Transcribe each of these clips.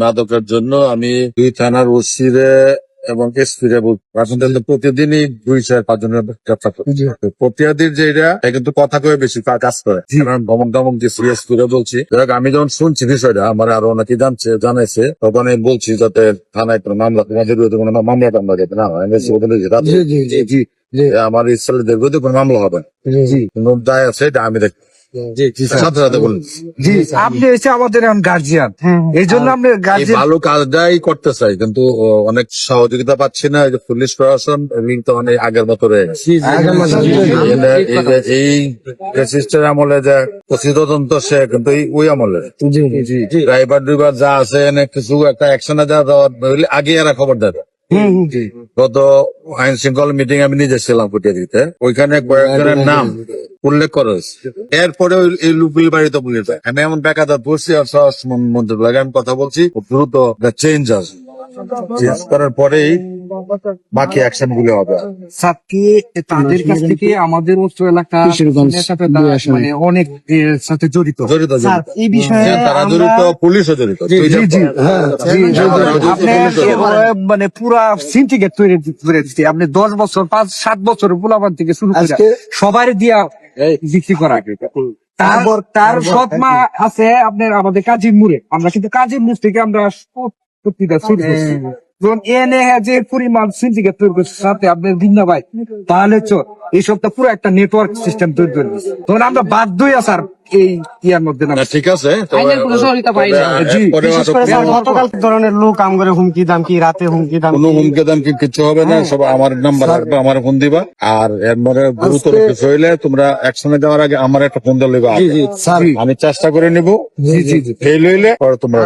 মাদকের জন্য আমি 2 থানার ওসিরে এবং এসপিরে প্রতিদিনই 2-4-5 জনের গ্রেফতার করি। প্রতিদিন যে এটা কিন্তু কথা কয়ে বেশি কাজ করে, কারণ ধমক দিয়ে এসপিরে বলছি। আমি যখন শুনছি বিষয়টা, আমার আরো অনেকে জানাইছে, তখন আমি বলছি যাতে থানায় কোনো মামলা, তোমাদের বিরুদ্ধে কোনো মামলা টামলা যাতে না হয়। আমার ছেলেদের বিরুদ্ধে কোনো মামলা হবে না, দায় আছে এটা আমি দেখি। আপনি এসে আমাদের গার্জিয়ান, এই জন্য আপনি ভালো কাজটাই করতে চাই, কিন্তু অনেক সহযোগিতা পাচ্ছি না। পুলিশ প্রশাসন তো অনেক আগের মতো রয়ে গেছে। এই সিস্টেম আমলে যে তদন্ত সে কিন্তু ওই আমলে ড্রাইভার যা আছে কিছু একটা অ্যাকশনে যা আগে এরা খবর দেয়। গত আইন শৃঙ্খলা মিটিং আমি নিজে ছিলাম দিতে, ওইখানে কয়েকজনের নাম উল্লেখ করা হয়েছে। এরপরে এই লুপিল বাড়িতে পুলিশ, আমি এমন বেকাদার পড়ছি আর মন্ত্রী লাগে আমি কথা বলছি, দ্রুত চেঞ্জ আসবে, চেঞ্জ করার পরেই বাকি অ্যাকশন গুলো হবে। তাদের কাছ থেকে আমাদের অস্ত্র এলাকা মানে অনেক সাথে জড়িত এই বিষয়ে তারা জড়িত, পুলিশও জড়িত, মানে পুরা সিন্ডিকেট তৈরি করে দিচ্ছে। আপনি 10 বছর 5-7 বছর পোলাপান থেকে শুরু করে সবার দিয়া বিক্রি করা। তার সৎ মা আছে আপনার আমাদের কাজীর মুড়ে, আমরা কিন্তু কাজীর মুড় থেকে আমরা প্রতিটা শুরু করছি। এনে যে পরিমাণ সিন্ডিকেট তৈরি করছে সাথে আপনার ভিন্না ভাই, তাহলে এইসব তো পুরো একটা নেটওয়ার্ক সিস্টেম তৈরি করে দিচ্ছে। তখন আমরা বাধ্যই আছি এই ইয়ার মধ্যে না। ঠিক আছে, ধরনের লোক আম করে হুমকি দামকি, রাতে হুমকি দাম, কোনো হুমকি দামকি কিছু হবে না। সব আমার নাম্বার রাখবে, আমার ফোন দিবা। আর এর মধ্যে গুরুতর কিছু হইলে তোমরা অ্যাকশনে যাওয়ার আগে আমার একটা ফোন দিলে আমি চেষ্টা করে নিব। ফেল হইলে পরে তোমরা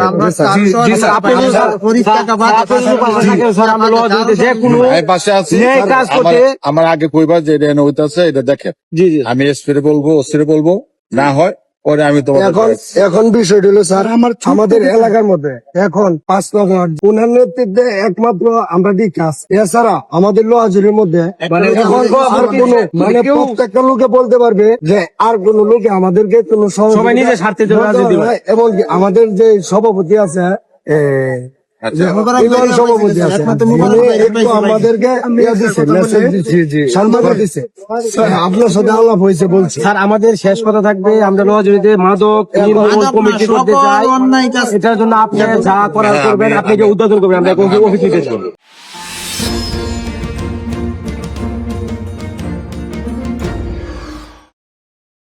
পাশে আছি। আমার আগে কইবা যে এটা হইতেছে, এটা দেখে আমি এসপিরে বলবো, ওসিরে বলবো, না হয় পরে আমি তোমার। এখন বিষয়টা হলো স্যার, আমাদের এলাকার মধ্যে এখন 5 নম্বর ওনার নেতৃত্বে একমাত্র আমরা বিকাশ, এছাড়া আমাদের লোহাজুরের মধ্যে এখন আর কোনো মানে প্রত্যেকটা লোকে বলতে পারবে যে আর কোন লোকে আমাদেরকে কোনো সবাই নিজের স্বার্থে এবং আমাদের যে সভাপতি আছে সভাপতি আছে আমাদেরকে আপনার সাথে আলাপ হয়েছে বলছি। স্যার আমাদের শেষ কথা থাকবে, আমরা লোহাজুরিতে মাদক নির্মূল কমিটি করতে চাই। এটার জন্য আপনি যা করার করবেন, আপনি যে উদ্বোধন করবেন, আমরা অফিসে